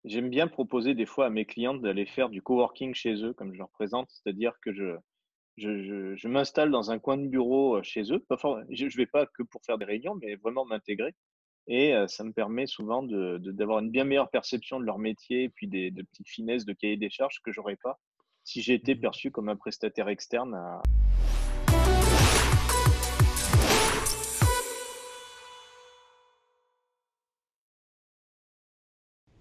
J'aime bien proposer des fois à mes clientes d'aller faire du coworking chez eux, comme je leur présente, c'est-à-dire que je m'installe dans un coin de bureau, chez eux, pas for je vais pas que pour faire des réunions, mais vraiment m'intégrer et ça me permet souvent d'avoir une bien meilleure perception de leur métier et puis des de petites finesses de cahier des charges que j'aurais pas si j'étais Mmh. perçu comme un prestataire externe à.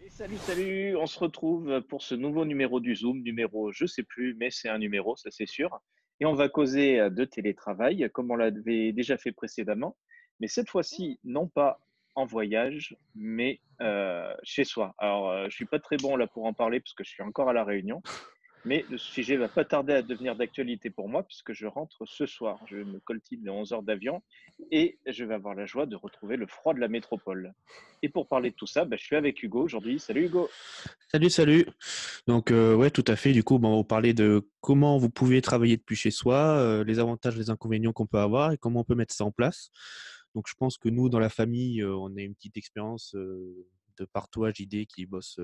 Et salut, salut! On se retrouve pour ce nouveau numéro du Zoom, numéro je sais plus, mais c'est un numéro, ça c'est sûr. Et on va causer de télétravail, comme on l'avait déjà fait précédemment, mais cette fois-ci, non pas en voyage, mais chez soi. Alors, je suis pas très bon là pour en parler parce que je suis encore à La Réunion, mais le sujet va pas tarder à devenir d'actualité pour moi puisque je rentre ce soir. Je me coltine les 11 heures d'avion et je vais avoir la joie de retrouver le froid de la métropole. Et pour parler de tout ça, bah, je suis avec Hugo aujourd'hui. Salut Hugo. Salut, salut. Donc, ouais, tout à fait. Du coup, bon, on va parler de comment vous pouvez travailler depuis chez soi, les avantages, les inconvénients qu'on peut avoir et comment on peut mettre ça en place. Donc, je pense que nous, dans la famille, on a une petite expérience de par toi, JD, qui bosse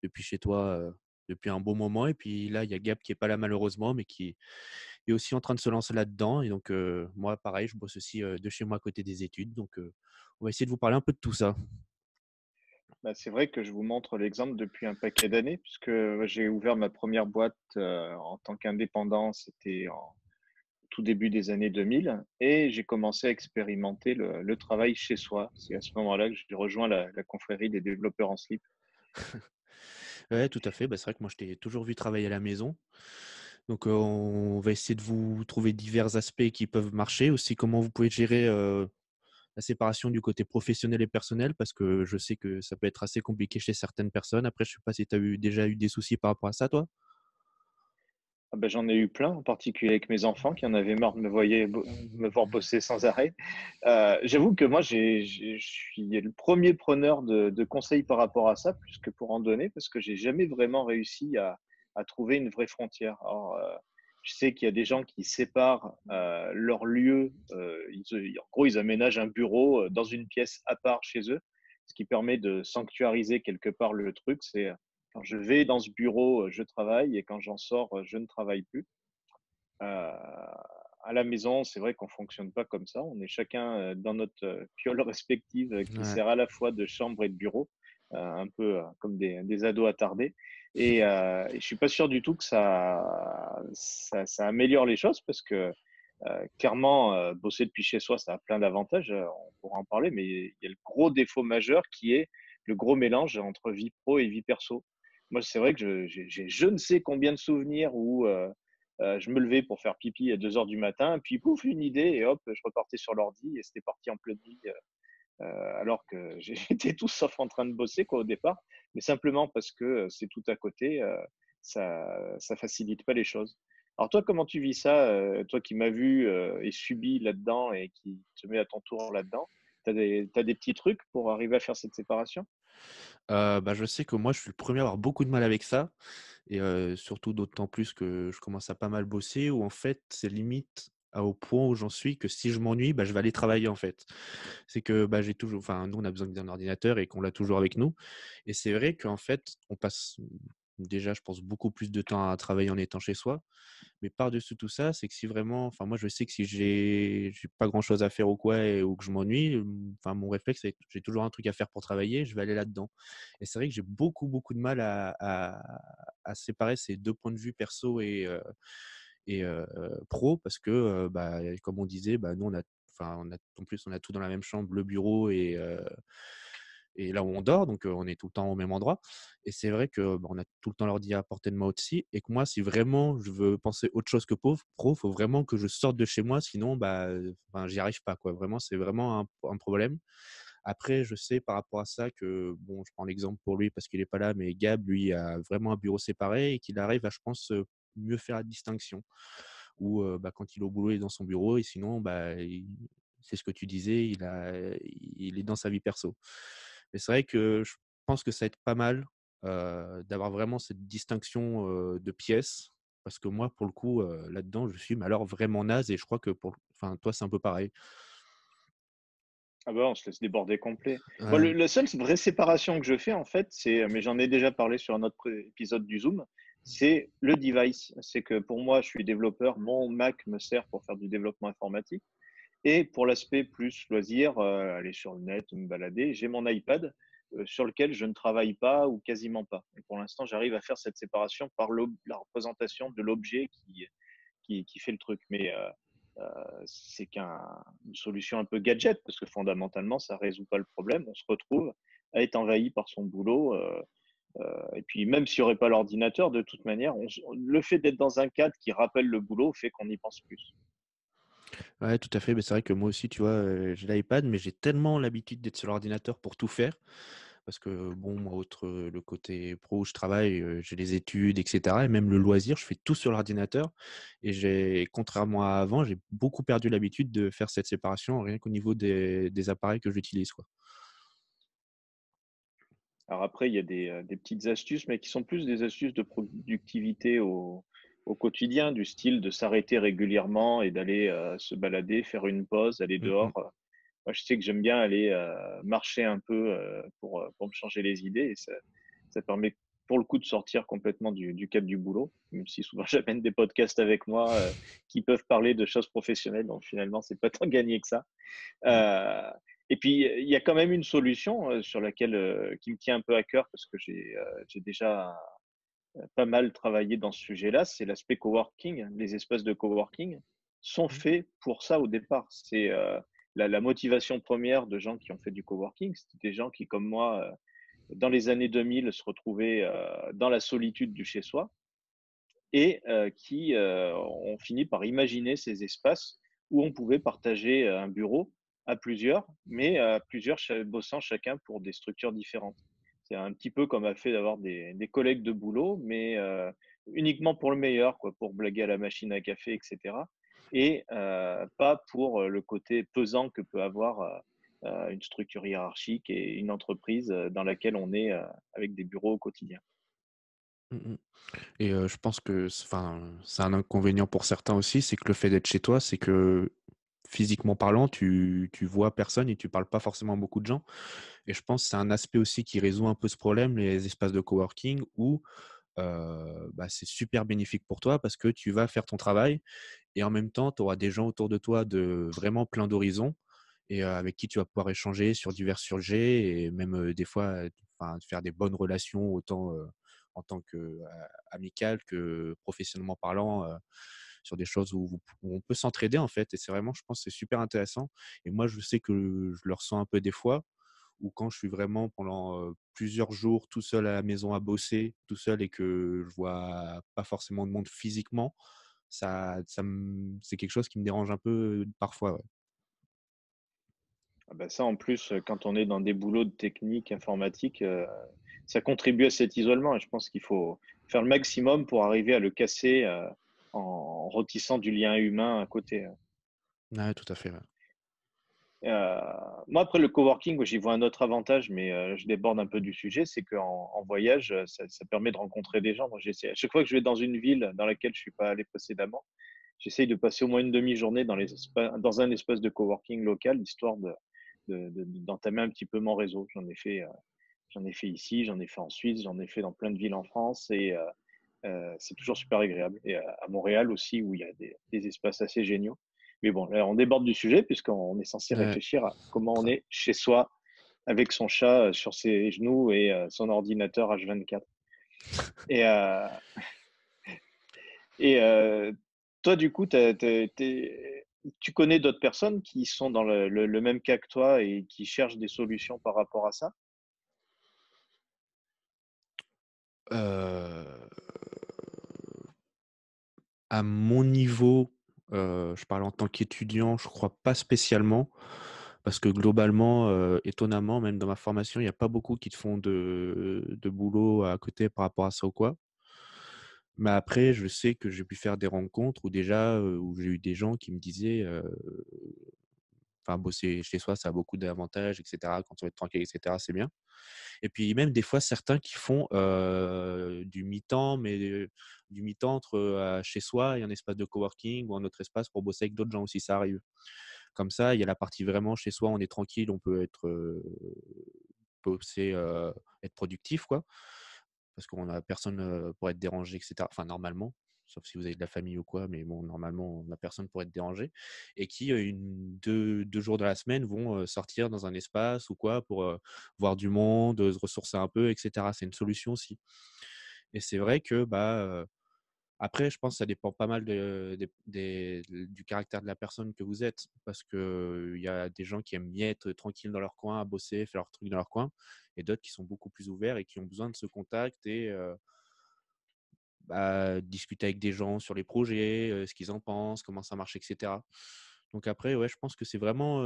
depuis chez toi depuis un bon moment. Et puis là, il y a Gab qui est pas là malheureusement, mais qui est aussi en train de se lancer là-dedans. Et donc, moi, pareil, je bosse aussi de chez moi à côté des études. Donc, on va essayer de vous parler un peu de tout ça. Bah, c'est vrai que je vous montre l'exemple depuis un paquet d'années, puisque j'ai ouvert ma première boîte en tant qu'indépendant, c'était en tout début des années 2000, et j'ai commencé à expérimenter le travail chez soi. C'est à ce moment-là que j'ai rejoint la confrérie des développeurs en slip. Ouais, tout à fait. Bah, c'est vrai que moi, je t'ai toujours vu travailler à la maison. Donc, on va essayer de vous trouver divers aspects qui peuvent marcher. Aussi, comment vous pouvez gérer la séparation du côté professionnel et personnel, parce que je sais que ça peut être assez compliqué chez certaines personnes. Après, je sais pas si tu as déjà eu des soucis par rapport à ça, toi? Ah ben, j'en ai eu plein, en particulier avec mes enfants qui en avaient marre de me voir bosser sans arrêt. J'avoue que moi, je suis le premier preneur de conseils par rapport à ça, plus que pour en donner, parce que j'ai jamais vraiment réussi à trouver une vraie frontière. Alors, je sais qu'il y a des gens qui séparent leur lieu, en gros, ils aménagent un bureau dans une pièce à part chez eux, ce qui permet de sanctuariser quelque part le truc. C'est quand je vais dans ce bureau, je travaille et quand j'en sors, je ne travaille plus. À la maison, c'est vrai qu'on fonctionne pas comme ça. On est chacun dans notre piole respective qui Ouais. sert à la fois de chambre et de bureau, un peu comme des ados attardés. Et je suis pas sûr du tout que ça améliore les choses parce que clairement, bosser depuis chez soi, ça a plein d'avantages. On pourra en parler, mais il y a le gros défaut majeur qui est le gros mélange entre vie pro et vie perso. Moi, c'est vrai que j'ai je ne sais combien de souvenirs où je me levais pour faire pipi à 2 heures du matin, puis pouf, une idée, et hop, je repartais sur l'ordi et c'était parti en pleine nuit, alors que j'étais tout sauf en train de bosser quoi au départ, mais simplement parce que c'est tout à côté, ça facilite pas les choses. Alors toi, comment tu vis ça, toi qui m'as vu et subi là-dedans et qui te mets à ton tour là-dedans? T'as des petits trucs pour arriver à faire cette séparation? Bah, je sais que moi, je suis le premier à avoir beaucoup de mal avec ça et surtout d'autant plus que je commence à pas mal bosser où en fait, c'est limite au point où j'en suis que si je m'ennuie, bah, je vais aller travailler, en fait. C'est que, bah, j'ai toujours enfin, nous, on a besoin d'un ordinateur et qu'on l'a toujours avec nous et c'est vrai qu'en fait, on passe, déjà, je pense, beaucoup plus de temps à travailler en étant chez soi. Mais par-dessus tout ça, c'est que si vraiment enfin moi je sais que si j'ai pas grand-chose à faire ou quoi ou que je m'ennuie, enfin mon réflexe c'est j'ai toujours un truc à faire pour travailler, je vais aller là-dedans. Et c'est vrai que j'ai beaucoup, beaucoup de mal à séparer ces 2 points de vue perso et pro parce que, bah, comme on disait, bah, nous on a en plus on a tout dans la même chambre, le bureau et là où on dort, donc on est tout le temps au même endroit. Et c'est vrai que, bah, on a tout le temps l'ordi à portée de main aussi et que moi, si vraiment je veux penser autre chose que pro, faut vraiment que je sorte de chez moi, sinon, bah, enfin, j'y arrive pas, quoi. Vraiment, c'est vraiment un problème. Après, je sais par rapport à ça que, bon, je prends l'exemple pour lui parce qu'il est pas là, mais Gab, lui, a vraiment un bureau séparé et qu'il arrive à, je pense, mieux faire la distinction. Où, bah, quand il est au boulot, il est dans son bureau et sinon, bah, c'est ce que tu disais, il est dans sa vie perso. Mais c'est vrai que je pense que ça va être pas mal, d'avoir vraiment cette distinction, de pièces parce que moi, pour le coup, là-dedans, je suis mais alors vraiment naze et je crois que enfin, toi, c'est un peu pareil. Ah bah, on se laisse déborder complet. Moi, Ouais. la seule vraie séparation que je fais, en fait, c'est, mais j'en ai déjà parlé sur un autre épisode du Zoom, c'est le device. C'est que pour moi, je suis développeur, mon Mac me sert pour faire du développement informatique. Et pour l'aspect plus loisir, aller sur le net, me balader, j'ai mon iPad sur lequel je ne travaille pas ou quasiment pas. Et pour l'instant, j'arrive à faire cette séparation par la représentation de l'objet qui fait le truc. Mais c'est une solution un peu gadget parce que fondamentalement, ça résout pas le problème. On se retrouve à être envahi par son boulot. Et puis, même s'il n'y aurait pas l'ordinateur, de toute manière, le fait d'être dans un cadre qui rappelle le boulot fait qu'on y pense plus. Ouais, tout à fait. Mais c'est vrai que moi aussi, tu vois, j'ai l'iPad, mais j'ai tellement l'habitude d'être sur l'ordinateur pour tout faire. Parce que bon, moi, outre le côté pro où je travaille, j'ai les études, et cetera, et même le loisir, je fais tout sur l'ordinateur. Et contrairement à avant, j'ai beaucoup perdu l'habitude de faire cette séparation rien qu'au niveau des appareils que j'utilise, quoi. Alors après, il y a des petites astuces, mais qui sont plus des astuces de productivité au quotidien, du style de s'arrêter régulièrement et d'aller se balader, faire une pause, aller Mmh mh. dehors. Moi, je sais que j'aime bien aller marcher un peu pour me changer les idées et ça permet pour le coup de sortir complètement du cadre du boulot, même si souvent j'amène des podcasts avec moi qui peuvent parler de choses professionnelles, donc finalement, c'est pas tant gagné que ça. Mmh. Heu et puis, il y a quand même une solution, sur laquelle, qui me tient un peu à cœur parce que j'ai déjà pas mal travaillé dans ce sujet-là, c'est l'aspect coworking. Les espaces de coworking sont Mmh. faits pour ça au départ. C'est, la motivation première de gens qui ont fait du coworking, c'était des gens qui, comme moi, dans les années 2000, se retrouvaient, dans la solitude du chez soi et qui ont fini par imaginer ces espaces où on pouvait partager un bureau à plusieurs, mais à plusieurs bossant chacun pour des structures différentes. C'est un petit peu comme a fait d'avoir des collègues de boulot, mais uniquement pour le meilleur, quoi, pour blaguer à la machine à café, etc. Et pas pour le côté pesant que peut avoir une structure hiérarchique et une entreprise dans laquelle on est avec des bureaux au quotidien. Mmh mh. Et je pense que c'est un inconvénient pour certains aussi, c'est que le fait d'être chez toi, c'est que physiquement parlant, tu vois personne et tu parles pas forcément à beaucoup de gens. Et je pense que c'est un aspect aussi qui résout un peu ce problème, les espaces de coworking où, bah, c'est super bénéfique pour toi parce que tu vas faire ton travail et en même temps, tu auras des gens autour de toi de vraiment plein d'horizons et avec qui tu vas pouvoir échanger sur divers sujets et même, des fois, faire des bonnes relations autant, en tant que, amical que professionnellement parlant, sur des choses où on peut s'entraider en fait et c'est vraiment je pense, c'est super intéressant et moi je sais que je le ressens un peu des fois ou quand je suis vraiment pendant, plusieurs jours tout seul à la maison à bosser, tout seul et que je vois pas forcément de monde physiquement, c'est quelque chose qui me dérange un peu, parfois, ouais. Ah bah ça, en plus, quand on est dans des boulots de technique informatique, ça contribue à cet isolement et je pense qu'il faut faire le maximum pour arriver à le casser, en retissant du lien humain à côté. Ouais, tout à fait, ouais. Moi, après le coworking, moi, j'y vois un autre avantage, mais je déborde un peu du sujet, c'est qu'en voyage, ça permet de rencontrer des gens. Moi, j'essaie à chaque fois que je vais dans une ville dans laquelle je suis pas allé précédemment, j'essaye de passer au moins une demi-journée dans un espace de coworking local, histoire d'entamer un petit peu mon réseau. J'en ai fait ici, j'en ai fait en Suisse, j'en ai fait dans plein de villes en France et c'est toujours super agréable. Et à Montréal aussi, où il y a des espaces assez géniaux. Mais bon, là, on déborde du sujet puisqu'on est censé Ouais, réfléchir à comment on tra est chez soi avec son chat sur ses genoux et son ordinateur H24. Et, euh, et toi, du coup, tu connais d'autres personnes qui sont dans le même cas que toi et qui cherchent des solutions par rapport à ça? heu, à mon niveau, je parle en tant qu'étudiant, je crois pas spécialement parce que globalement, étonnamment, même dans ma formation, il y a pas beaucoup qui te font de boulot à côté par rapport à ça ou quoi. Mais après, je sais que j'ai pu faire des rencontres où déjà, où j'ai eu des gens qui me disaient, bosser chez soi, ça a beaucoup d'avantages et cetera. Quand on est tranquille et cetera, c'est bien. Et puis même des fois certains qui font, du mi-temps, mais, du mi-temps entre, chez soi et un espace de coworking ou un autre espace pour bosser avec d'autres gens aussi, ça arrive. Comme ça, il y a la partie vraiment chez soi, on est tranquille, on peut bosser, être productif, quoi. Parce qu'on a personne, pour être dérangé et cetera. Enfin normalement, sauf si vous avez de la famille ou quoi, mais bon, normalement, on a personne pour être dérangé et qui, 2 jours de la semaine vont, sortir dans un espace ou quoi pour, voir du monde, se ressourcer un peu et cetera. C'est une solution aussi et c'est vrai que, après, je pense que ça dépend pas mal du caractère de la personne que vous êtes. Parce qu'il y a des gens qui aiment bien être tranquilles dans leur coin, à bosser, faire leur truc dans leur coin, et d'autres qui sont beaucoup plus ouverts et qui ont besoin de ce contact et discuter avec des gens sur les projets, ce qu'ils en pensent, comment ça marche, et cetera. Donc après, ouais, je pense que c'est vraiment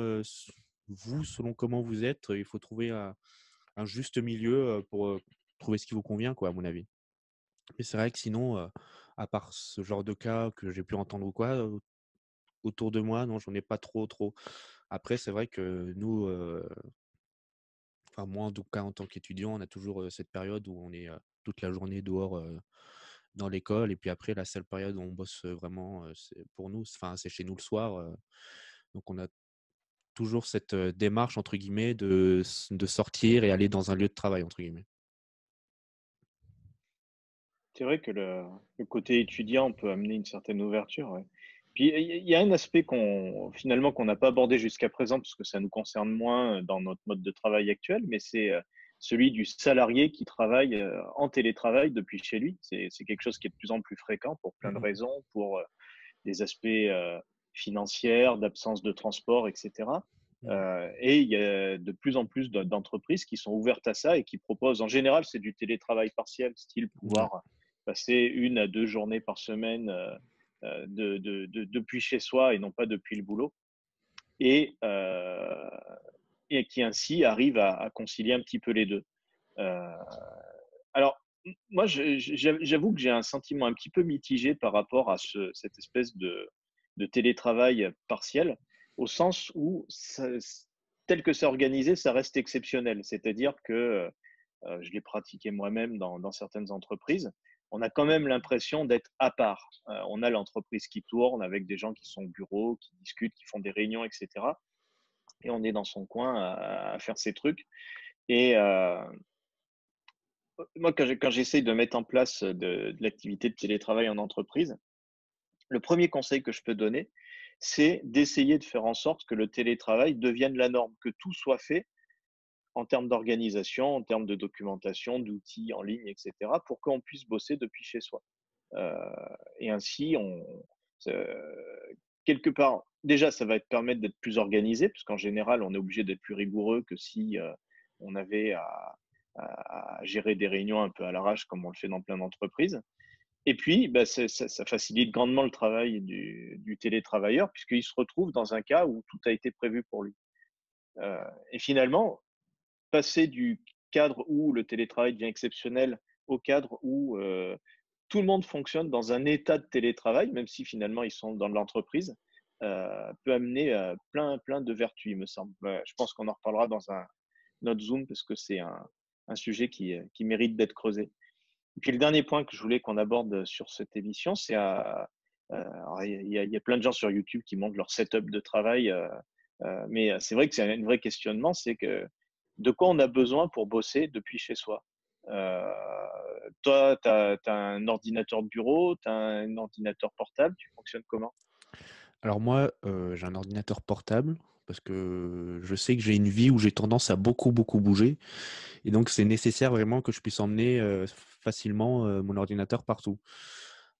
vous, selon comment vous êtes, il faut trouver un juste milieu pour trouver ce qui vous convient, quoi, à mon avis. Et c'est vrai que sinon, à part ce genre de cas que j'ai pu entendre ou quoi, autour de moi, non, j'en ai pas trop. Après, c'est vrai que nous, enfin moi en tout cas en tant qu'étudiant, on a toujours, cette période où on est, toute la journée dehors, dans l'école et puis après la seule période où on bosse, vraiment, c'est pour nous, enfin c'est chez nous le soir, donc on a toujours cette, «démarche» entre guillemets de sortir et aller dans un lieu de travail entre guillemets. C'est vrai que le côté étudiant peut amener une certaine ouverture, ouais. Puis il y a un aspect finalement qu'on n'a pas abordé jusqu'à présent, parce que ça nous concerne moins dans notre mode de travail actuel, mais c'est celui du salarié qui travaille en télétravail depuis chez lui. C'est quelque chose qui est de plus en plus fréquent pour plein de Mmh. raisons, pour des aspects financiers, d'absence de transport, etc. Mmh. Et il y a de plus en plus d'entreprises qui sont ouvertes à ça et qui proposent, en général, c'est du télétravail partiel, style Ouais. pouvoir passer 1 à 2 journées par semaine depuis chez soi et non pas depuis le boulot. Et, euh, et qui ainsi arrive à concilier un petit peu les deux. Euh, alors, moi, j'avoue que j'ai un sentiment un petit peu mitigé par rapport à cette espèce de télétravail partiel, au sens où, tel que c'est organisé, ça reste exceptionnel. C'est-à-dire que je l'ai pratiqué moi-même dans certaines entreprises. On a quand même l'impression d'être à part. On a l'entreprise qui tourne avec des gens qui sont au bureau, qui discutent, qui font des réunions, etc. Et on est dans son coin à faire ses trucs. Et moi, quand j'essaye de mettre en place de l'activité de télétravail en entreprise, le premier conseil que je peux donner, c'est d'essayer de faire en sorte que le télétravail devienne la norme, que tout soit fait en termes d'organisation, en termes de documentation, d'outils en ligne, etc., pour qu'on puisse bosser depuis chez soi. Euh, et ainsi, quelque part, déjà, ça va te permettre d'être plus organisé, parce qu'en général, on est obligé d'être plus rigoureux que si on avait à gérer des réunions un peu à l'arrache, comme on le fait dans plein d'entreprises. Et puis, ça facilite grandement le travail du télétravailleur, puisqu'il se retrouve dans un cas où tout a été prévu pour lui. Euh, et finalement, passer du cadre où le télétravail devient exceptionnel au cadre où tout le monde fonctionne dans un état de télétravail, même si finalement ils sont dans l'entreprise, peut amener plein de vertus, il me semble. Je pense qu'on en reparlera dans un autre Zoom parce que c'est un sujet qui mérite d'être creusé. Et puis le dernier point que je voulais qu'on aborde sur cette émission, c'est il y a plein de gens sur YouTube qui montrent leur setup de travail, mais c'est vrai que c'est un vrai questionnement, c'est que de quoi on a besoin pour bosser depuis chez soi. Euh, Toi, tu as un ordinateur de bureau, tu as un ordinateur portable, tu fonctionnes comment? Alors moi, j'ai un ordinateur portable parce que je sais que j'ai une vie où j'ai tendance à beaucoup bouger et donc c'est nécessaire vraiment que je puisse emmener, facilement, mon ordinateur partout.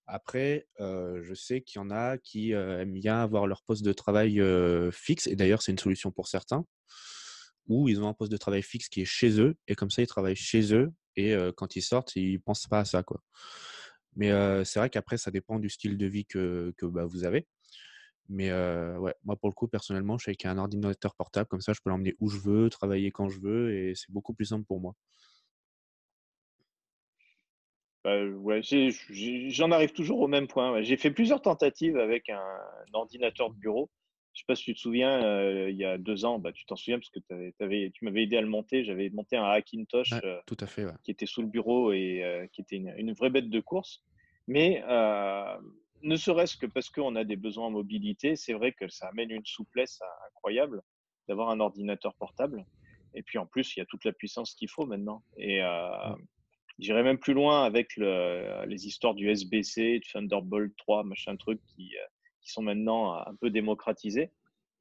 Après, je sais qu'il y en a qui, aiment bien avoir leur poste de travail, fixe et d'ailleurs c'est une solution pour certains, où ils ont un poste de travail fixe qui est chez eux et comme ça ils travaillent chez eux et quand ils sortent, ils pensent pas à ça, quoi. Mais c'est vrai qu'après ça dépend du style de vie que vous avez. Mais ouais, moi pour le coup personnellement, je sais qu'un ordinateur portable comme ça, je peux l'emmener où je veux, travailler quand je veux et c'est beaucoup plus simple pour moi. Ouais, j'en arrive toujours au même point. Ouais. J'ai fait plusieurs tentatives avec un ordinateur de bureau. Je sais pas si tu te souviens, il y a 2 ans, bah, tu t'en souviens parce que tu m'avais aidé à le monter. J'avais monté un Hackintosh Ouais, tout à fait, ouais. qui était sous le bureau et qui était une vraie bête de course. Mais ne serait-ce que parce qu'on a des besoins en mobilité, c'est vrai que ça amène une souplesse incroyable d'avoir un ordinateur portable. Et puis en plus, il y a toute la puissance qu'il faut maintenant. Et Mmh. j'irais même plus loin avec les histoires du USB-C, du Thunderbolt 3, machin truc, qui sont maintenant un peu démocratisés.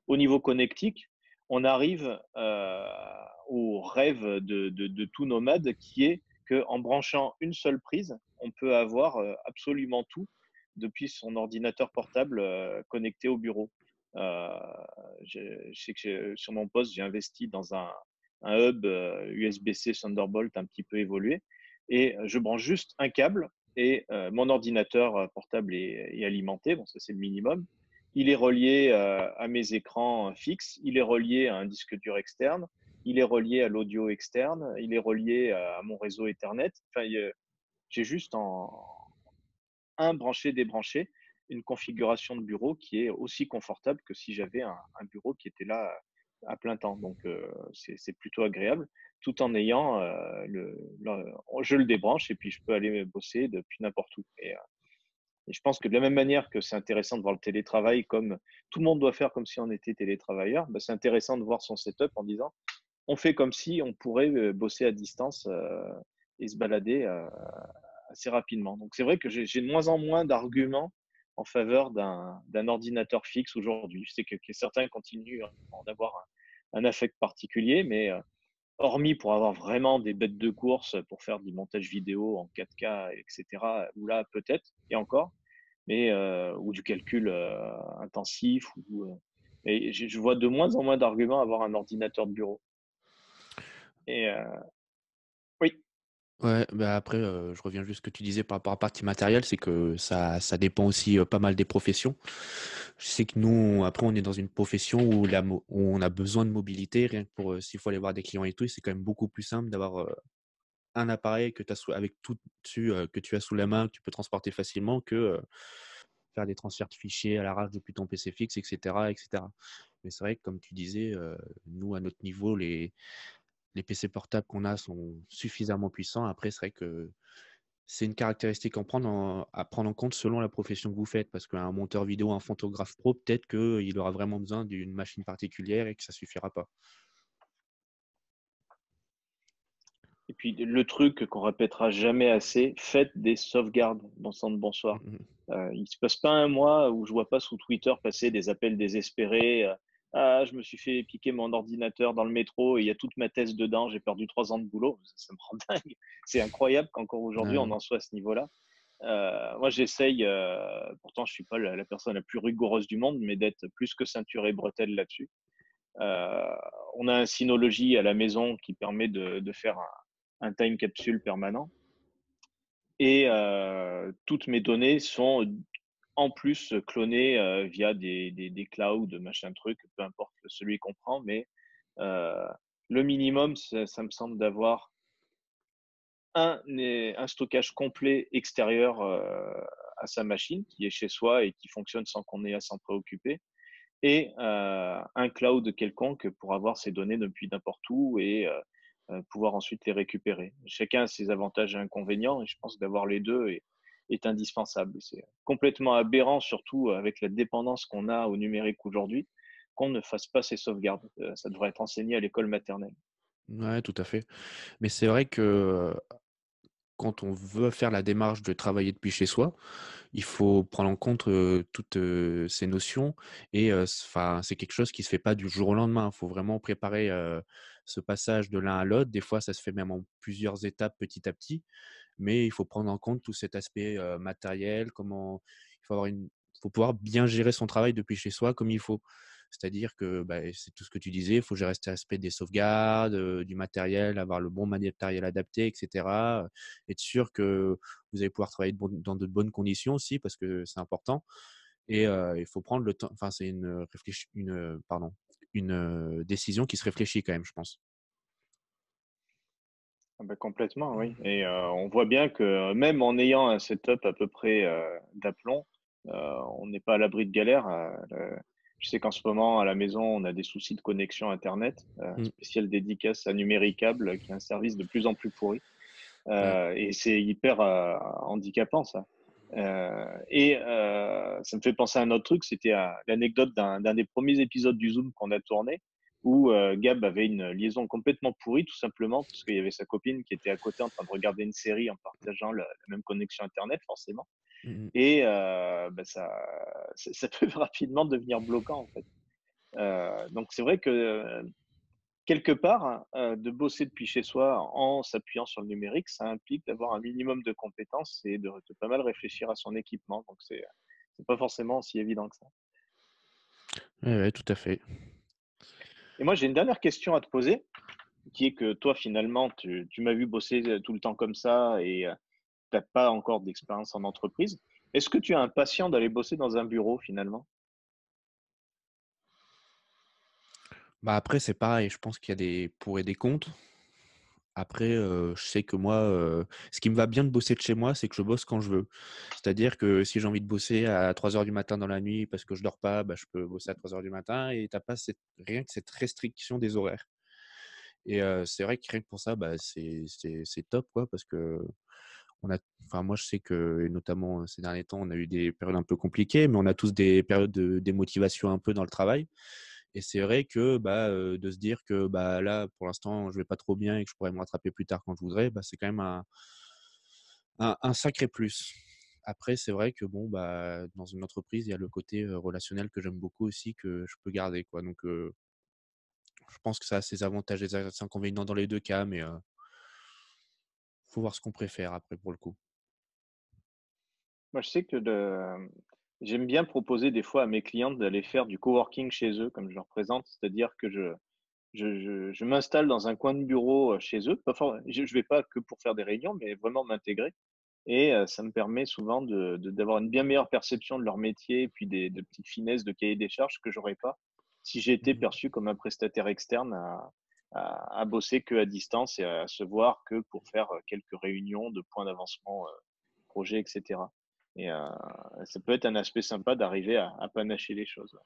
Au niveau connectique, on arrive au rêve de tout nomade qui est qu'en branchant une seule prise, on peut avoir absolument tout depuis son ordinateur portable connecté au bureau. Euh, je sais que sur mon poste, j'ai investi dans un hub USB-C Thunderbolt un petit peu évolué et je branche juste un câble et mon ordinateur portable est alimenté. Bon, ça c'est le minimum. Il est relié à mes écrans fixes, il est relié à un disque dur externe, il est relié à l'audio externe, il est relié à mon réseau Ethernet. Enfin, j'ai juste en un branché, débranché, une configuration de bureau qui est aussi confortable que si j'avais un bureau qui était là à plein temps. Donc, c'est plutôt agréable, tout en ayant je le débranche et puis je peux aller bosser depuis n'importe où. Et je pense que de la même manière que c'est intéressant de voir le télétravail comme tout le monde doit faire comme si on était télétravailleur, bah, c'est intéressant de voir son setup en disant on fait comme si on pourrait bosser à distance et se balader assez rapidement. Donc c'est vrai que j'ai de moins en moins d'arguments en faveur d'un ordinateur fixe aujourd'hui. Je sais que certains continuent à en avoir un affect particulier, mais hormis pour avoir vraiment des bêtes de course pour faire du montage vidéo en 4K, etc., ou là peut-être, et encore, mais ou du calcul intensif. Et je vois de moins en moins d'arguments à avoir un ordinateur de bureau. Et oui, Ouais, bah, après, je reviens juste à ce que tu disais par rapport à la partie matérielle, c'est que ça dépend aussi, pas mal des professions. Je sais que nous, après, on est dans une profession où on a besoin de mobilité, rien que pour, s'il faut aller voir des clients et tout, c'est quand même beaucoup plus simple d'avoir, un appareil que tu avec tout dessus, que tu as sous la main, que tu peux transporter facilement que, faire des transferts de fichiers à l'arrache depuis ton PC fixe et cetera et cetera. Mais c'est vrai que comme tu disais, nous, à notre niveau, les PC portables qu'on a sont suffisamment puissants. Après, c'est vrai que c'est une caractéristique à prendre en compte selon la profession que vous faites, parce qu'un monteur vidéo, un photographe pro, peut-être qu'il aura vraiment besoin d'une machine particulière et que ça suffira pas. et puis le truc qu'on répétera jamais assez, faites des sauvegardes, bon sang de bonsoir. Mmh mh. Il se passe pas un mois où je vois pas sous Twitter passer des appels désespérés. Ah, je me suis fait piquer mon ordinateur dans le métro et il y a toute ma thèse dedans, j'ai perdu 3 ans de boulot. Ça me rend dingue. C'est incroyable qu'encore aujourd'hui on Ouais, en soit à ce niveau-là. Moi, j'essaye, pourtant je suis pas la personne la plus rigoureuse du monde, mais d'être plus que ceinture et bretelle là-dessus. Euh, on a un Synology à la maison qui permet de faire un time capsule permanent. Et toutes mes données sont en plus clonées via des clouds, machin truc, peu importe celui qu'on prend, mais euh, le minimum, ça me semble d'avoir un stockage complet extérieur à sa machine, qui est chez soi et qui fonctionne sans qu'on ait à s'en préoccuper, et un cloud quelconque pour avoir ces données depuis n'importe où et pouvoir ensuite les récupérer. Chacun a ses avantages et inconvénients et je pense que d'avoir les deux est indispensable. C'est complètement aberrant, surtout avec la dépendance qu'on a au numérique aujourd'hui, qu'on ne fasse pas ces sauvegardes. Ça devrait être enseigné à l'école maternelle. ouais, tout à fait. Mais c'est vrai que, quand on veut faire la démarche de travailler depuis chez soi, il faut prendre en compte, toutes, ces notions et enfin, c'est quelque chose qui se fait pas du jour au lendemain. Il faut vraiment préparer, ce passage de l'un à l'autre. Des fois, ça se fait même en plusieurs étapes petit à petit, mais il faut prendre en compte tout cet aspect, matériel, il faut pouvoir bien gérer son travail depuis chez soi comme il faut. C'est-à-dire que, bah, c'est tout ce que tu disais, il faut gérer cet aspect des sauvegardes, du matériel, avoir le bon matériel adapté et cetera, être sûr que vous allez pouvoir travailler dans de bonnes conditions aussi parce que c'est important et il faut prendre le temps enfin, c'est une décision qui se réfléchit quand même, je pense. Ah bah, complètement, oui. Et on voit bien que même en ayant un setup à peu près d'aplomb, on n'est pas à l'abri de galères. Je sais qu'en ce moment, à la maison, on a des soucis de connexion Internet, Mmh, spécial dédicace à Numéricable, qui est un service de plus en plus pourri. ouais. Et c'est hyper handicapant, ça. Ça me fait penser à un autre truc, c'était l'anecdote d'un des premiers épisodes du Zoom qu'on a tourné, où Gab avait une liaison complètement pourrie, tout simplement, parce qu'il y avait sa copine qui était à côté en train de regarder une série en partageant la même connexion Internet, forcément. Mmh. Et bah, ça peut rapidement devenir bloquant, en fait. Donc c'est vrai que quelque part, hein, de bosser depuis chez soi en s'appuyant sur le numérique, ça implique d'avoir un minimum de compétences et de pas mal réfléchir à son équipement. Donc c'est pas forcément aussi évident que ça. Ouais, ouais, tout à fait. Et moi, j'ai une dernière question à te poser, qui est que toi, finalement, tu m'as vu bosser tout le temps comme ça et tu pas encore d'expérience en entreprise. Est-ce que tu es impatient d'aller bosser dans un bureau finalement? Bah, après, c'est pareil, je pense qu'il y a des pour et des contre. Après, je sais que moi, ce qui me va bien de bosser de chez moi, c'est que je bosse quand je veux. C'est-à-dire que si j'ai envie de bosser à 3 heures du matin dans la nuit parce que je dors pas, bah, je peux bosser à 3 heures du matin et tu as pas rien que cette restriction des horaires et c'est vrai que rien que pour ça, bah, c'est top, quoi, parce que on a enfin, moi, je sais que, et notamment, ces derniers temps, on a eu des périodes un peu compliquées, mais on a tous des périodes de démotivation un peu dans le travail et c'est vrai que, bah, de se dire que, bah, là, pour l'instant, je vais pas trop bien et que je pourrais me rattraper plus tard quand je voudrais, bah, c'est quand même un sacré plus. Après, c'est vrai que bon, bah, dans une entreprise, il y a le côté, relationnel que j'aime beaucoup aussi que je peux garder, quoi. Donc, je pense que ça a ses avantages et ses inconvénients dans les 2 cas, mais, faut voir ce qu'on préfère après pour le coup. Moi, je sais que j'aime bien proposer des fois à mes clients d'aller faire du coworking chez eux, comme je leur présente, c'est-à-dire que je m'installe dans un coin de bureau chez eux. Pas for- je vais pas que pour faire des réunions, mais vraiment m'intégrer. Et ça me permet souvent d'avoir une bien meilleure perception de leur métier et puis de petites finesses de cahier des charges que j'aurais pas si j'étais Mmh. perçu comme un prestataire externe à bosser que à distance et à se voir que pour faire quelques réunions de points d'avancement, projet, etc. Et ça peut être un aspect sympa d'arriver à panacher les choses. Ouais.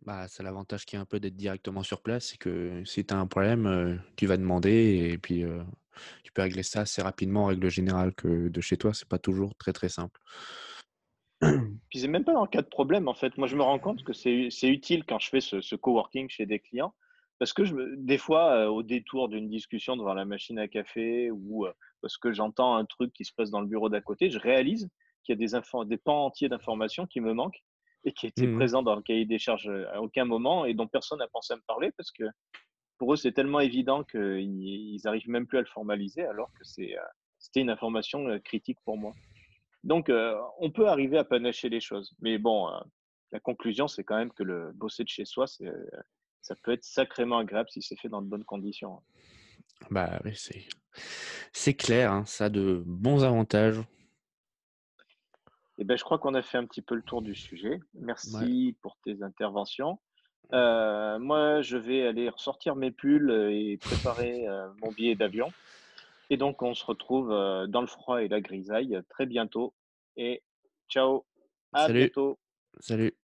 Bah, c'est l'avantage qui est un peu d'être directement sur place, c'est que si tu as un problème, tu vas demander et puis, tu peux régler ça assez rapidement en règle générale que de chez toi, c'est pas toujours très, très simple. Puis c'est même pas en cas de problème, en fait. Moi, je me rends compte que c'est utile quand je fais ce coworking chez des clients, parce que des fois, au détour d'une discussion devant la machine à café ou parce que j'entends un truc qui se passe dans le bureau d'à côté, je réalise qu'il y a des pans entiers d'informations qui me manquent et qui étaient Mmh. présents dans le cahier des charges à aucun moment et dont personne n'a pensé à me parler parce que pour eux, c'est tellement évident qu'ils arrivent même plus à le formaliser alors que c'était une information critique pour moi. Donc, on peut arriver à panacher les choses. Mais bon, la conclusion, c'est quand même que le bosser de chez soi, ça peut être sacrément agréable si c'est fait dans de bonnes conditions. Hein. Bah, oui, c'est clair, hein, ça a de bons avantages. Et ben, je crois qu'on a fait un petit peu le tour du sujet. Ouais. Merci pour tes interventions. Moi, je vais aller ressortir mes pulls et préparer mon billet d'avion. Et donc, on se retrouve dans le froid et la grisaille très bientôt. Et ciao, à Salut, bientôt. salut.